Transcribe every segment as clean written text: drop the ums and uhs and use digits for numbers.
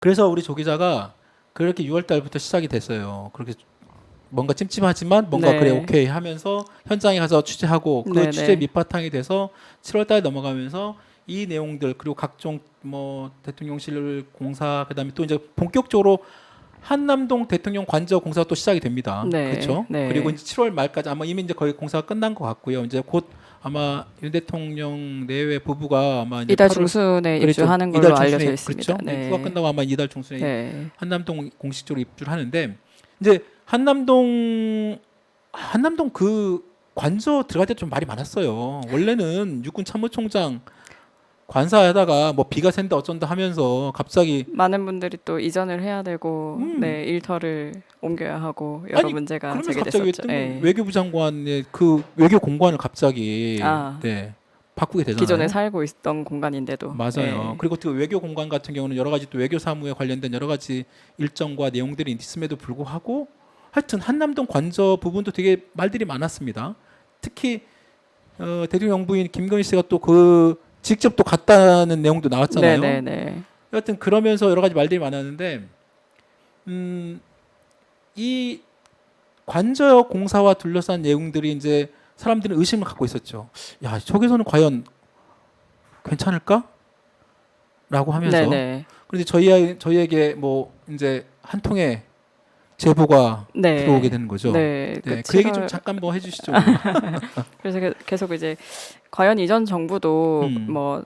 그래서 우리 조 기자가 그렇게 6월 달부터 시작이 됐어요. 그렇게 뭔가 찜찜하지만 뭔가 그래 네. 오케이 하면서 현장에 가서 취재하고 그 취재 네네. 밑바탕이 돼서 7월 달 넘어가면서 이 내용들 그리고 각종 뭐 대통령실 공사 그다음에 또 이제 본격적으로 한남동 대통령 관저 공사가 또 시작이 됩니다. 네. 그렇죠? 그리고 네. 이제 7월 말까지 아마 이미 이제 거의 공사가 끝난 것 같고요. 이제 곧 아마 윤 대통령 내외 부부가 아마 이제 이달 8월 중순에 그렇죠. 입주하는 이달 걸로 알려져 중순에 있습니다. 그렇죠. 네, 휴가 네. 끝나고 아마 이달 중순에 네. 한남동 공식적으로 입주를 하는데 이제 한남동 그 관저 들어갈 때 좀 말이 많았어요. 원래는 육군 참모총장 관사하다가 뭐 비가 샌다 어쩐다 하면서 갑자기 많은 분들이 또 이전을 해야 되고, 음 네, 일터를 옮겨야 하고 여러 아니 문제가 그러면서 갑자기 왜 제기됐었죠. 뜬금 네. 외교부 장관의 그 외교 공관을 갑자기 아, 네 바꾸게 기존에 되잖아요. 살고 있던 공간인데도. 맞아요. 네. 그리고 또 외교 공간 같은 경우는 여러 가지 또 외교 사무에 관련된 여러 가지 일정과 내용들이 있음에도 불구하고 하여튼 한남동 관저 부분도 되게 말들이 많았습니다. 특히 대통령 부인 김건희 씨가 또 그 직접 또 갔다는 내용도 나왔잖아요. 네네네. 여하튼 그러면서 여러 가지 말들이 많았는데 음, 이 관저 공사와 둘러싼 내용들이 이제 사람들은 의심을 갖고 있었죠. 야, 저기서는 과연 괜찮을까? 라고 하면서 네네. 그런데 저희에게 뭐 이제 한 통의 제보가 들어오게 네. 되는 거죠. 네. 그 네, 그 얘기 좀 7월, 잠깐 뭐 해주시죠. 그래서 계속 이제 과연 이전 정부도 음, 뭐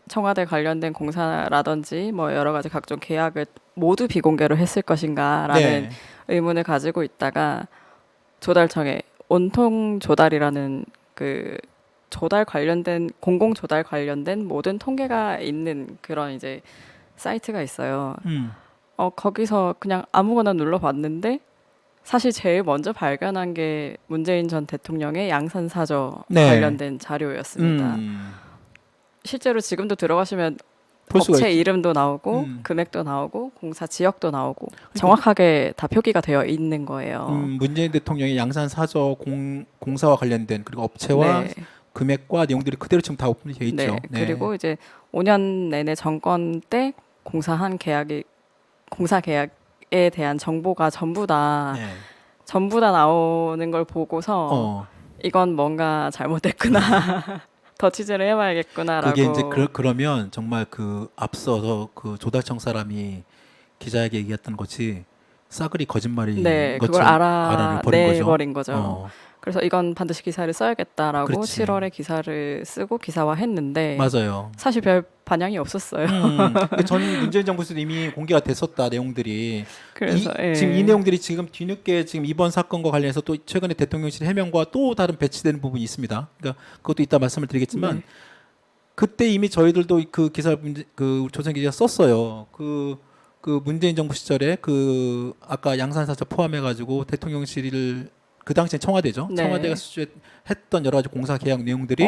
청와대 관련된 공사라든지 뭐 여러 가지 각종 계약을 모두 비공개로 했을 것인가라는 네, 의문을 가지고 있다가 조달청에 온통 조달이라는 그 조달 관련된 공공 조달 관련된 모든 통계가 있는 그런 이제 사이트가 있어요. 음, 거기서 그냥 아무거나 눌러봤는데 사실 제일 먼저 발견한 게 문재인 전 대통령의 양산 사저 네, 관련된 자료였습니다. 음, 실제로 지금도 들어가시면 볼 수가 업체 있죠. 이름도 나오고 음, 금액도 나오고 공사 지역도 나오고 그러니까 정확하게 다 표기가 되어 있는 거예요. 문재인 대통령의 양산 사저 공사와 관련된 그리고 업체와 네. 금액과 내용들이 그대로 지금 다 오픈이 돼 네. 있죠. 네, 그리고 이제 5년 내내 정권 때 공사한 계약이 공사 계약에 대한 정보가 네, 전부 다 나오는 걸 보고서 어, 이건 뭔가 잘못됐구나. 더 취재를 그게 이제 해봐야겠구나라고. 그러면 정말 그 앞서서 그 조달청 사람이 기자에게 얘기했던 것이 싸그리 거짓말인 네, 그걸 것처럼 알아내버린 거죠. 알아내버린 거죠. 어, 그래서 이건 반드시 기사를 써야겠다라고 그렇지. 7월에 기사를 쓰고 기사화했는데 맞아요. 사실 별 반향이 없었어요. 근데 저는 문재인 정부 때 이미 공개가 됐었다 내용들이 그래서 지금 이 예. 내용들이 지금 뒤늦게 지금 이번 사건과 관련해서 또 최근에 대통령실 해명과 또 다른 배치되는 부분이 있습니다. 그러니까 그것도 이따 말씀을 드리겠지만 네. 그때 이미 저희들도 그 기사를 그 조선 기자가 썼어요. 그 문재인 정부 시절에 그 아까 양산사저 포함해가지고 대통령실을 그 당시엔 청와대죠. 청와대가 네. 수주했던 여러 가지 공사 계약 내용들이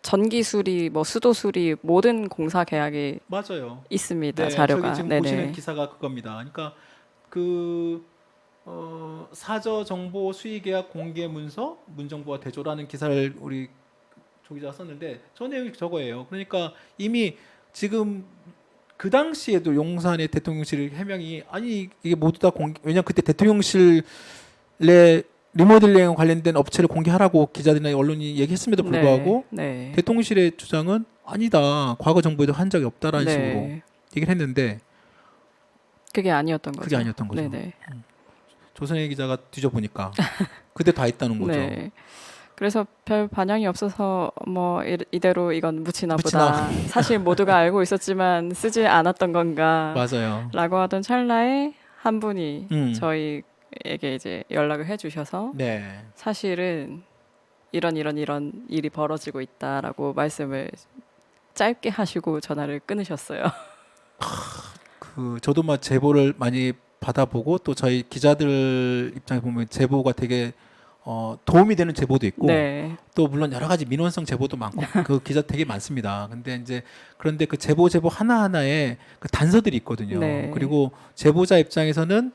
전기 수리, 뭐 수도 수리 모든 공사 계약이 맞아요. 있습니다. 네, 저기 자료가. 지금 보시는 네네. 기사가 그겁니다. 그러니까 그 사저 정보 수의 계약 공개 문서 문정부와 대조라는 기사를 우리 조 기자가 썼는데 저 내용이 저거예요. 그러니까 이미 지금 그 당시에도 용산의 대통령실 해명이 아니 이게 모두 다 공개 왜냐면 그때 대통령실에 리모델링에 관련된 업체를 공개하라고 기자들이나 언론이 얘기했음에도 네. 불구하고 네. 대통령실의 주장은 아니다. 과거 정부에도 한 적이 없다라는 식으로 네. 얘기를 했는데 그게 아니었던 그게 거죠. 아니었던 거죠. 네네. 조선의 기자가 뒤져보니까 그때 다 있다는 거죠. 네. 그래서 별 반향이 없어서 뭐 이대로 이건 묻히나 묻히나. 보다. 사실 모두가 알고 있었지만 쓰지 않았던 건가 맞아요. 라고 하던 찰나에 한 분이 음. 저희에게 이제 연락을 해주셔서 네. 사실은 이런 일이 벌어지고 있다라고 말씀을 짧게 하시고 전화를 끊으셨어요. 그 저도 막 제보를 많이 받아보고 또 저희 기자들 입장에 보면 제보가 되게 도움이 되는 제보도 있고 네. 또 물론 여러 가지 민원성 제보도 많고 그 기자 되게 많습니다. 근데 이제 그런데 그 제보 하나하나에 그 단서들이 있거든요. 네. 그리고 제보자 입장에서는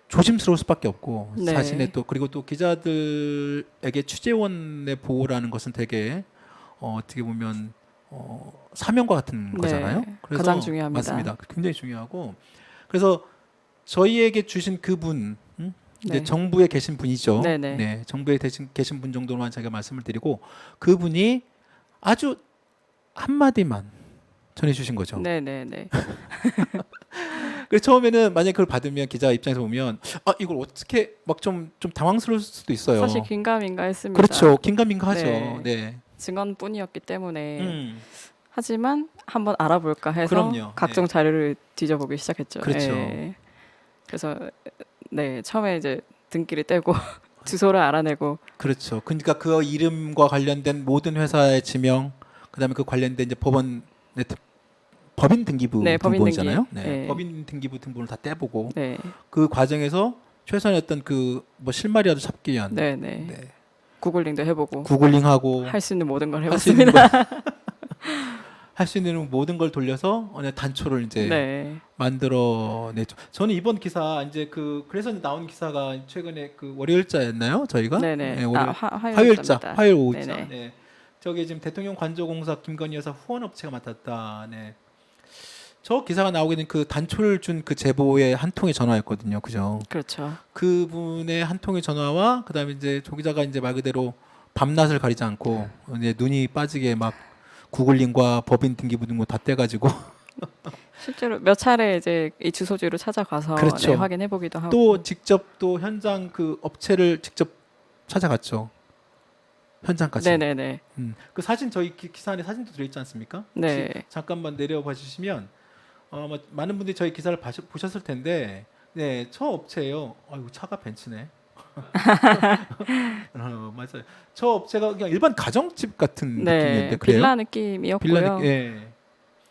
조심스러울 수밖에 없고 네. 자신의 또 그리고 또 기자들에게 취재원의 보호라는 것은 되게 어떻게 보면 사명과 같은 네. 거잖아요. 그래서 가장 중요합니다. 맞습니다. 굉장히 중요하고 그래서 저희에게 주신 그분, 이제 네. 정부에 계신 분이죠. 네네. 네, 정부에 계신 분 정도만 제가 말씀을 드리고 그분이 아주 한마디만 전해주신 거죠. 네네네. 그래서 처음에는 만약 그걸 받으면 기자 입장에서 보면 아 이걸 어떻게 막 좀 당황스러울 수도 있어요. 사실 긴가민가 했습니다. 그렇죠. 긴가민가하죠. 네. 네. 증언뿐이었기 때문에 음, 하지만 한번 알아볼까 해서 그럼요. 각종 자료를 뒤져보기 시작했죠. 그렇죠. 예. 그래서 네 처음에 이제 등기를 떼고 주소를 알아내고 그렇죠. 그러니까 그 이름과 관련된 모든 회사의 지명, 그다음에 그 관련된 이제 법인 등기부 네, 법인 등기. 등본이잖아요. 네. 네. 법인 등기부 등본을 다 떼보고 네, 그 과정에서 최소한의 어떤 그 뭐 실마리라도 잡기 위한 네, 네. 네. 구글링도 해보고 구글링하고 할 수 있는 모든 걸 할 수 있는 해봤습니다. 할 수 있는 모든 걸 돌려서 단초를 이제 네, 만들어내죠. 저는 이번 기사 이제 그래서 나온 기사가 최근에 그 월요일자였나요? 저희가 네, 네. 네, 월요일 화요일자, 화요일자입니다. 화요일 오후자. 네네. 네. 저기 지금 대통령 관저공사 김건희 여사 후원 업체가 맡았다. 네. 저 기사가 나오게 된 그 단초를 준 그 제보의 한 통의 전화였거든요. 그죠? 그렇죠. 그분의 한 통의 전화와 그다음에 이제 조 기자가 이제 말 그대로 밤낮을 가리지 않고 이제 눈이 빠지게 막 구글링과 법인 등기부 등본 다 떼가지고 실제로 몇 차례 이제 이 주소지로 찾아가서 그렇죠. 네, 확인해보기도 하고 또 직접 또 현장 그 업체를 직접 찾아갔죠. 현장까지. 네네네. 그 사진 저희 기사 안에 사진도 들어있지 않습니까? 네. 혹시 잠깐만 내려봐 주시면 많은 분들이 저희 기사를 보셨을 텐데 네, 저 업체예요. 아이고 차가 벤츠네. 맞아요. 저 업체가 그냥 일반 가정집 같은 네, 느낌이었는데 그래요? 빌라 느낌이었고요. 예.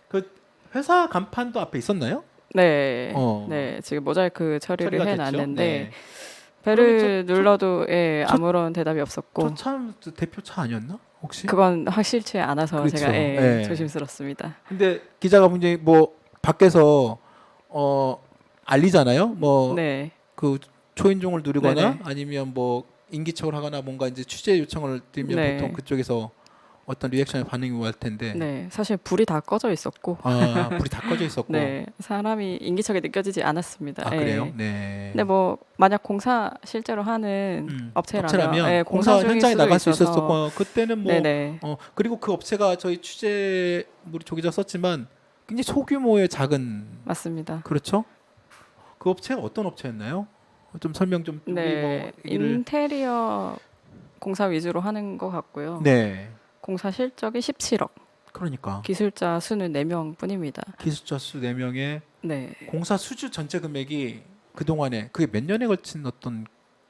그 회사 간판도 앞에 있었나요? 네, 어. 네, 지금 모자이크 처리를 처리가 됐죠? 해놨는데 네. 배를 그러면 눌러도 예, 저- 아무런 대답이 없었고 저참 대표 차 아니었나? 혹시? 그건 확실치 않아서 그렇죠. 제가 예, 예. 조심스럽습니다. 근데 기자가 분명히 뭐 밖에서 알리잖아요. 뭐 네, 그 초인종을 누르거나 네네. 아니면 뭐 인기척을 하거나 뭔가 이제 취재 요청을 드리면 네. 보통 그쪽에서 어떤 리액션의 반응이 올 텐데 네, 사실 불이 다 꺼져 있었고 불이 다 꺼져 있었고 네, 사람이 인기척이 느껴지지 않았습니다. 아 예. 그래요? 네. 근데 뭐 만약 공사 실제로 하는 업체라면 예, 공사 중일 현장에 수도 나갈 수 있어서 있었고 그때는 뭐 네네. 그리고 그 업체가 저희 취재 우리 조 기자 썼지만 굉장히 소규모의 작은 맞습니다. 그렇죠? 그 업체가 어떤 업체였나요? 좀 설명 좀 우리 네, 뭐 얘기를 인테리어 공사 위주로 하는 것 같고요. 네. 공사 실적이 17억, 그러니까 기술자 수는 4명 뿐입니다. 기술자 수 4명의 네, 공사 수주 전체 금액이 그동안에 그게 몇 년에 걸친 어떤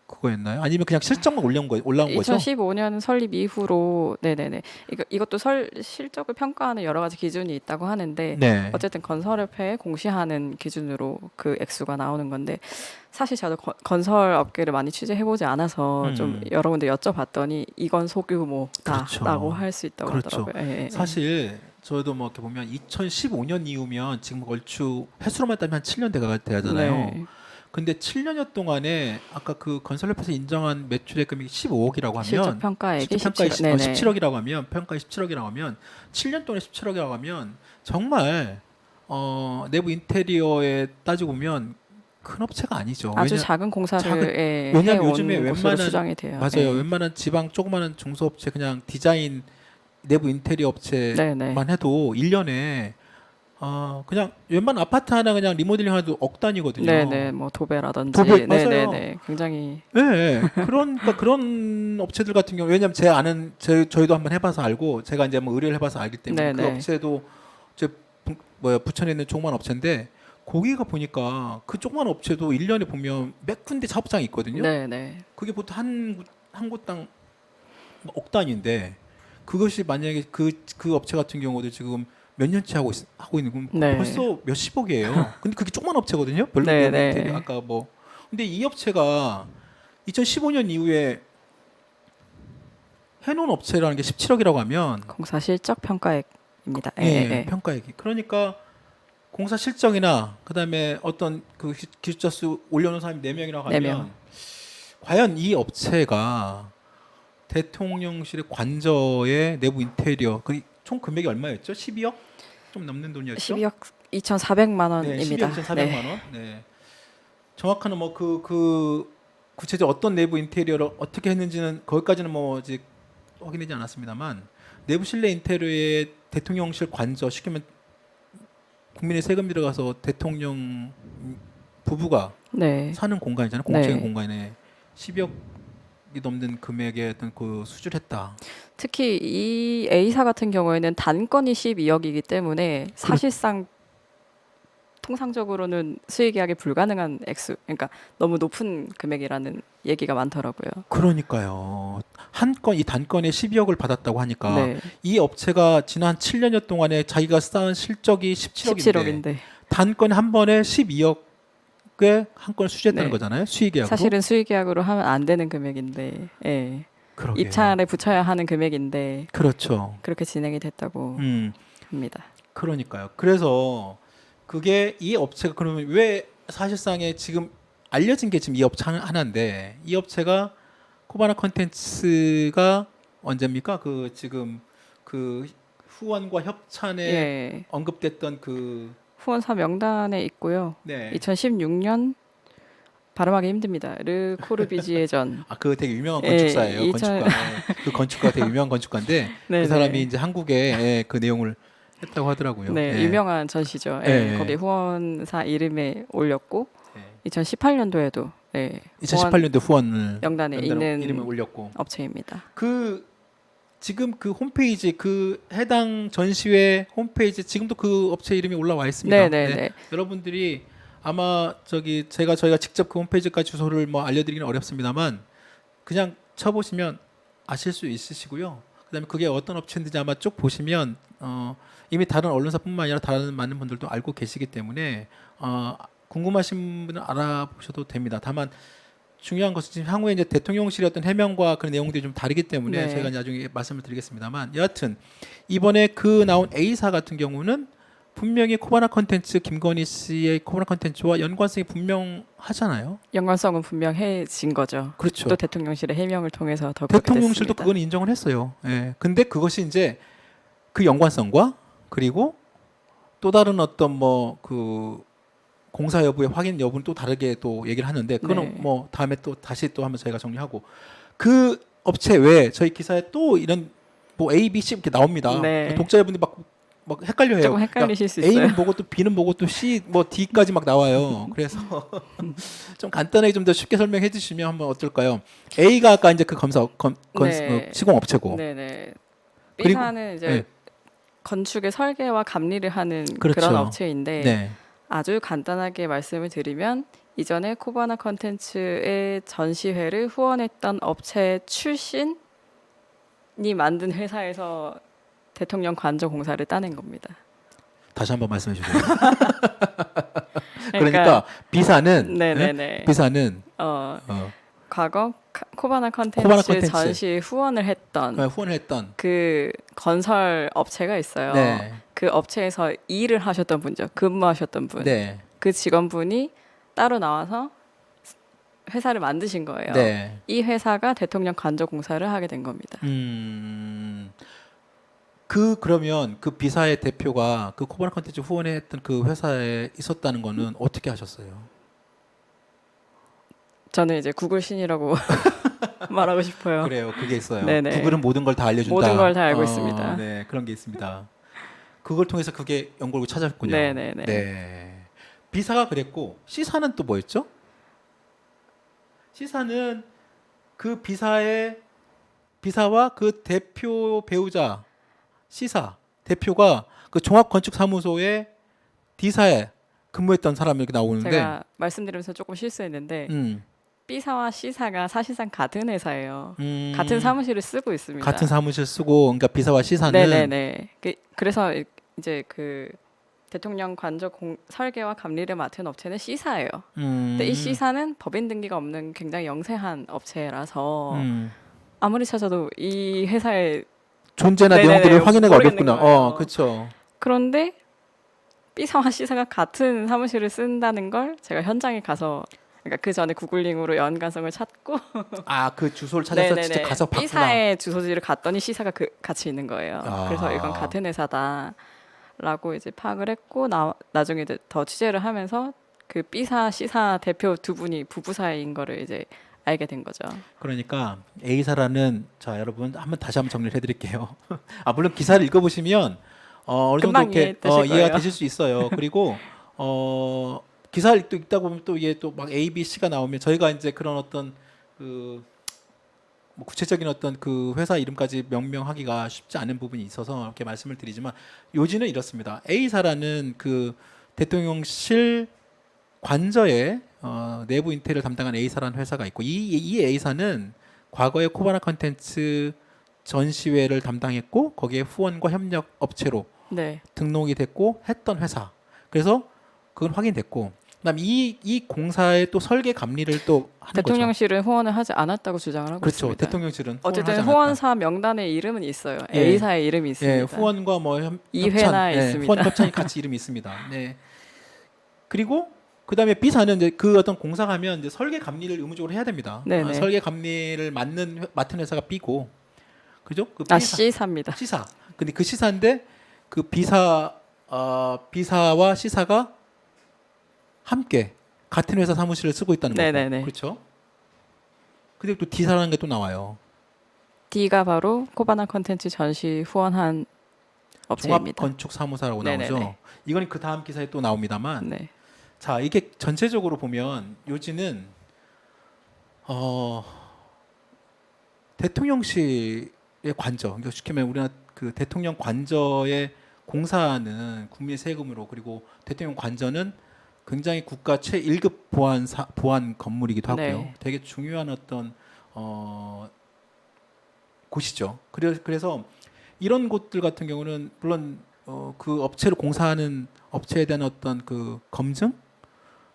그거였나요? 아니면 그냥 실적만 올라온 거죠? 2015년 설립 이후로 네네네 이것도 실적을 평가하는 여러 가지 기준이 있다고 하는데 네. 어쨌든 건설업회에 공시하는 기준으로 그 액수가 나오는 건데 사실 저도 건설 업계를 많이 취재해보지 않아서 좀 여러 군데 여쭤봤더니 이건 소규모다라고 그렇죠. 할 수 있다고 그렇죠. 하더라고요. 예, 예. 사실 저도 뭐 이렇게 보면 2015년 이후면 지금 얼추 횟수로만 따면 한 7년 돼가잖아요. 네. 근데 7년여 동안에 아까 그 건설협회에서 인정한 매출액 금액이 15억이라고 하면 실적 평가액이 실적 평가액 17억. 네네. 17억이라고 하면 평가액 17억이라고 하면 7년 동안에 17억이라고 하면 정말 내부 인테리어에 따지고 보면 큰 업체가 아니죠. 아주 작은 공사를 예, 왜냐면 해온 요즘에 곳으로 웬만한- 추정이 돼요. 맞아요. 예. 웬만한 지방 조그마한 중소업체 그냥 디자인 내부 인테리어 업체만 네네. 해도 1년에 그냥 웬만한 아파트 하나 그냥 리모델링 하나도 억 단위거든요. 네네 뭐 도배라든지 도배, 맞아요. 네네네 굉장히 네, 그러니까 그런 업체들 같은 경우 왜냐면 제 아는 저희도 한번 해봐서 알고 제가 이제 뭐 의뢰를 해봐서 알기 때문에 그 네네. 업체도 제 부천에 있는 조그만 업체인데 거기가 보니까 그 조그만 업체도 1년에 보면 몇 군데 작업장이 있거든요. 네네 그게 보통 한 곳당 억 단위인데 그것이 만약에 그 업체 같은 경우도 지금 몇 년째 하고 있는 건 네. 벌써 몇십억이에요. 근데 그게 조그만 업체거든요. 별로 네, 되게 네. 아까 뭐 근데 이 업체가 2015년 이후에 해놓은 업체라는 게 17억이라고 하면 공사 실적 평가액입니다. 예, 예, 예. 평가액이 그러니까 공사 실적이나 그다음에 어떤 그 기술자 수 올려놓은 사람이 4명이라고 하면 4명. 과연 이 업체가 대통령실의 관저의 내부 인테리어 그 총 금액이 얼마였죠? 12억 좀 넘는 돈이었죠? 12억 2,400만 네, 원입니다. 12억 2,400만 원. 네. 정확한 뭐 그 구체적 어떤 내부 인테리어를 어떻게 했는지는 거기까지는 뭐 아직 확인되지 않았습니다만 내부 실내 인테리어에 대통령실 관저 시키면 국민의 세금 들어가서 대통령 부부가 네. 사는 공간이잖아요. 공적인 네. 공간에 10억이 넘는 금액의 어떤 그 수주를 했다. 특히 이 A사 같은 경우에는 단건이 12억이기 때문에 사실상 통상적으로는 수의 계약이 불가능한 액수, 그러니까 너무 높은 금액이라는 얘기가 많더라고요. 그러니까요. 한 건 이 단건에 12억을 받았다고 하니까 네. 이 업체가 지난 7년여 동안에 자기가 쌓은 실적이 17억인데 17억인데 단건에 한 번에 12억에 한 건을 수주했다는 네. 거잖아요. 수의계약으로. 사실은 수의 계약으로 하면 안 되는 금액인데, 예. 그러게. 입찰에 붙여야 하는 금액인데 그렇죠. 그렇게 진행이 됐다고 합니다. 그러니까요. 그래서 그게 이 업체가 그러면 왜 사실상에 지금 알려진 게 지금 이 업체 하나인데 이 업체가 코바나 컨텐츠가 언제입니까? 그 지금 그 후원과 협찬에 예. 언급됐던 그 후원사 명단에 있고요. 네. 2016년 발음하기 힘듭니다. 르 코르비지에 전. 아, 그 되게 유명한 예, 건축사예요. 2000 건축가. 그 건축가 되게 유명한 건축가인데 네, 그 사람이 네. 이제 한국에 그 내용을 했다고 하더라고요. 네, 예. 유명한 전시죠. 예. 예, 거기 후원사 이름에 올렸고 예. 2018년도에도 네, 2018년도 후원을 명단에 있는 이름을 올렸고 업체입니다. 그 지금 그 홈페이지 그 해당 전시회 홈페이지 지금도 그 업체 이름이 올라와 있습니다. 네, 네, 네. 여러분들이 아마 저희가 직접 그 홈페이지까지 주소를 뭐 알려드리기는 어렵습니다만 그냥 쳐보시면 아실 수 있으시고요. 그다음에 그게 어떤 업체인지 아마 쭉 보시면 이미 다른 언론사뿐만 아니라 다른 많은 분들도 알고 계시기 때문에 궁금하신 분은 알아보셔도 됩니다. 다만 중요한 것은 지금 향후에 이제 대통령실의 어떤 해명과 그런 내용들이 좀 다르기 때문에 네. 저희가 나중에 말씀을 드리겠습니다만 여하튼 이번에 그 나온 A사 같은 경우는 분명히 코바나 컨텐츠 김건희 씨의 코바나 컨텐츠와 연관성이 분명하잖아요. 연관성은 분명해진 거죠. 그렇죠. 또 대통령실의 해명을 통해서 더 그렇게 대통령실도 됐습니다. 그건 인정을 했어요. 예. 근데 그것이 이제 그 연관성과 그리고 또 다른 어떤 뭐 그 공사 여부의 확인 여부는 또 다르게 또 얘기를 하는데 그거는 네. 뭐 다음에 또 다시 또 한번 저희가 정리하고 그 업체 외에 저희 기사에 또 이런 뭐 A, B, C 이렇게 나옵니다. 네. 독자분들이 막 헷갈려해요. 조금 헷갈리실 수 A는 있어요. 보고 또 B는 보고 또 C 뭐 D까지 막 나와요. 그래서 좀 간단하게 좀 더 쉽게 설명해 주시면 한번 어떨까요? A가 아까 이제 그 네. 시공 업체고. 네네. 그리고- B사는 이제 네. 건축의 설계와 감리를 하는 그렇죠. 그런 업체인데 네. 아주 간단하게 말씀을 드리면 이전에 코바나 컨텐츠의 전시회를 후원했던 업체 출신이 만든 회사에서 대통령 관저 공사를 따낸 겁니다. 다시 한번 말씀해 주세요. 그러니까 B사는 네네네. B사는 과거 코바나 컨텐츠 코바나 컨텐츠. 전시 후원을 했던 후원을 했던 그 건설 업체가 있어요. 네. 그 업체에서 일을 하셨던 분죠. 근무하셨던 분. 네. 그 직원분이 따로 나와서 회사를 만드신 거예요. 네. 이 회사가 대통령 관저 공사를 하게 된 겁니다. 그러면 그 B사의 대표가 그 코바나 컨텐츠 후원했던 그 회사에 있었다는 거는 어떻게 하셨어요? 저는 이제 구글 신이라고 말하고 싶어요. 그래요. 그게 있어요. 네네. 구글은 모든 걸 다 알려준다. 모든 걸 다 알고 있습니다. 네, 그런 게 있습니다. 그걸 통해서 그게 연구를 찾았군요. 네네네. 네. B사가 그랬고 C사는 또 뭐였죠? C사는 그 B사와 그 대표 배우자 C사 대표가 그 종합건축사무소의 D사에 근무했던 사람이 이렇게 나오는데 제가 말씀드리면서 조금 실수했는데 음, B사와 C사가 사실상 같은 회사예요. 음, 같은 사무실을 쓰고 있습니다. 같은 사무실 쓰고 그러니까 B사와 C사는 네네네. 그래서 이제 그 대통령 관저 설계와 감리를 맡은 업체는 C사예요. 근데 이 C사는 법인 등기가 없는 굉장히 영세한 업체라서 아무리 찾아도 이 회사의 존재나 네네네, 내용들을 확인하기가 모르겠는 어렵구나. 거예요. 그렇죠. 그런데 B사와 C사가 같은 사무실을 쓴다는 걸 제가 현장에 가서 그러니까 그 전에 구글링으로 연관성을 찾고 그 주소를 찾아서 네네네. 직접 가서 봤구나. B사의 주소지를 갔더니 C사가 같이 있는 거예요. 아. 그래서 이건 같은 회사다라고 B사라고 이제 파악을 했고 나중에 이제 더 취재를 하면서 그 B사, C사 대표 두 분이 부부 사이인 거를 이제 알게 된 거죠. 그러니까 A사라는 자 여러분 다시 한번 정리를 해드릴게요. 아 물론 기사를 읽어보시면 어느 정도 금방 이렇게 이해되실 이해가 거예요. 되실 수 있어요. 그리고 기사를 또 읽다 보면 또 이게 또 막 A, B, C가 나오면 저희가 이제 그런 어떤 그 뭐 구체적인 어떤 그 회사 이름까지 명명하기가 쉽지 않은 부분이 있어서 이렇게 말씀을 드리지만 요지는 이렇습니다. A사라는 그 대통령실 관저에 내부 인테리어를 담당한 A사라는 회사가 있고 이 A사는 과거에 코바나 컨텐츠 전시회를 담당했고 거기에 후원과 협력 업체로 네. 등록이 됐고 했던 회사. 그래서 그건 확인됐고 그다음 이 공사의 또 설계 감리를 또 하는 거죠. 대통령실은 후원을 하지 않았다고 주장을 하고 그렇죠. 있습니다. 대통령실은 어쨌든 후원하지 않았다. 후원사 명단에 이름은 있어요. 예. A사의 이름이 예, 있습니다. 후원과 뭐 이 회나 있습니다. 후원 협찬이 같이 이름이 있습니다. 네. 그리고 그다음에 B사는 이제 그 어떤 공사가 하면 이제 설계 감리를 의무적으로 해야 됩니다. 네네. 설계 감리를 맡은 회사가 B고, 그죠? 그 아, B사, C사입니다. C사. 근데 그 C사인데 그 B사와 C사가 함께 같은 회사 사무실을 쓰고 있다는 거고, 네네네. 그렇죠? 근데 또 D사라는 게 또 나와요. D가 바로 코바나 컨텐츠 전시 후원한 업체입니다. 종합건축사무사라고 나오죠. 네네네. 이건 그 다음 기사에 또 나옵니다만, 네. 자 이게 전체적으로 보면 요지는 대통령실의 관저, 그러니까 쉽게 말하면 우리나라 그 대통령 관저의 공사는 국민의 세금으로 그리고 대통령 관저는 굉장히 국가 최1급 보안 건물이기도 하고요. 네. 되게 중요한 어떤 곳이죠. 그래서 이런 곳들 같은 경우는 물론 그 업체를 공사하는 업체에 대한 어떤 그 검증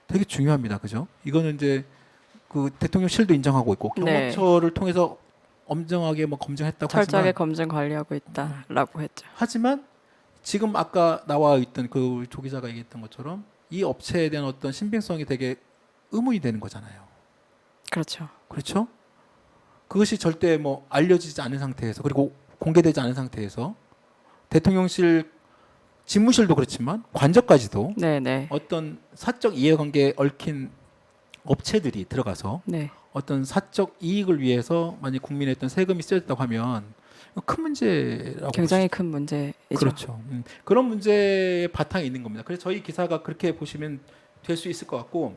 되게 중요합니다. 그죠? 이거는 이제 그 대통령실도 인정하고 있고 네. 경호처를 통해서 엄정하게 뭐 검증했다고 철저하게 하지만 검증 관리하고 있다라고 했죠. 지금 아까 나와 있던 그 조 기자가 얘기했던 것처럼 이 업체에 대한 어떤 신빙성이 되게 의문이 되는 거잖아요. 그렇죠. 그렇죠? 그것이 절대 뭐 알려지지 않은 상태에서 그리고 공개되지 않은 상태에서 대통령실 집무실도 그렇지만 관저까지도 네네. 어떤 사적 이해관계에 얽힌 업체들이 들어가서 네. 어떤 사적 이익을 위해서 만약 국민의 어떤 세금이 쓰였다고 하면 큰 문제라고 굉장히 큰 문제이죠. 그렇죠. 그런 문제의 바탕에 있는 겁니다. 그래서 저희 기사가 그렇게 보시면 될 수 있을 것 같고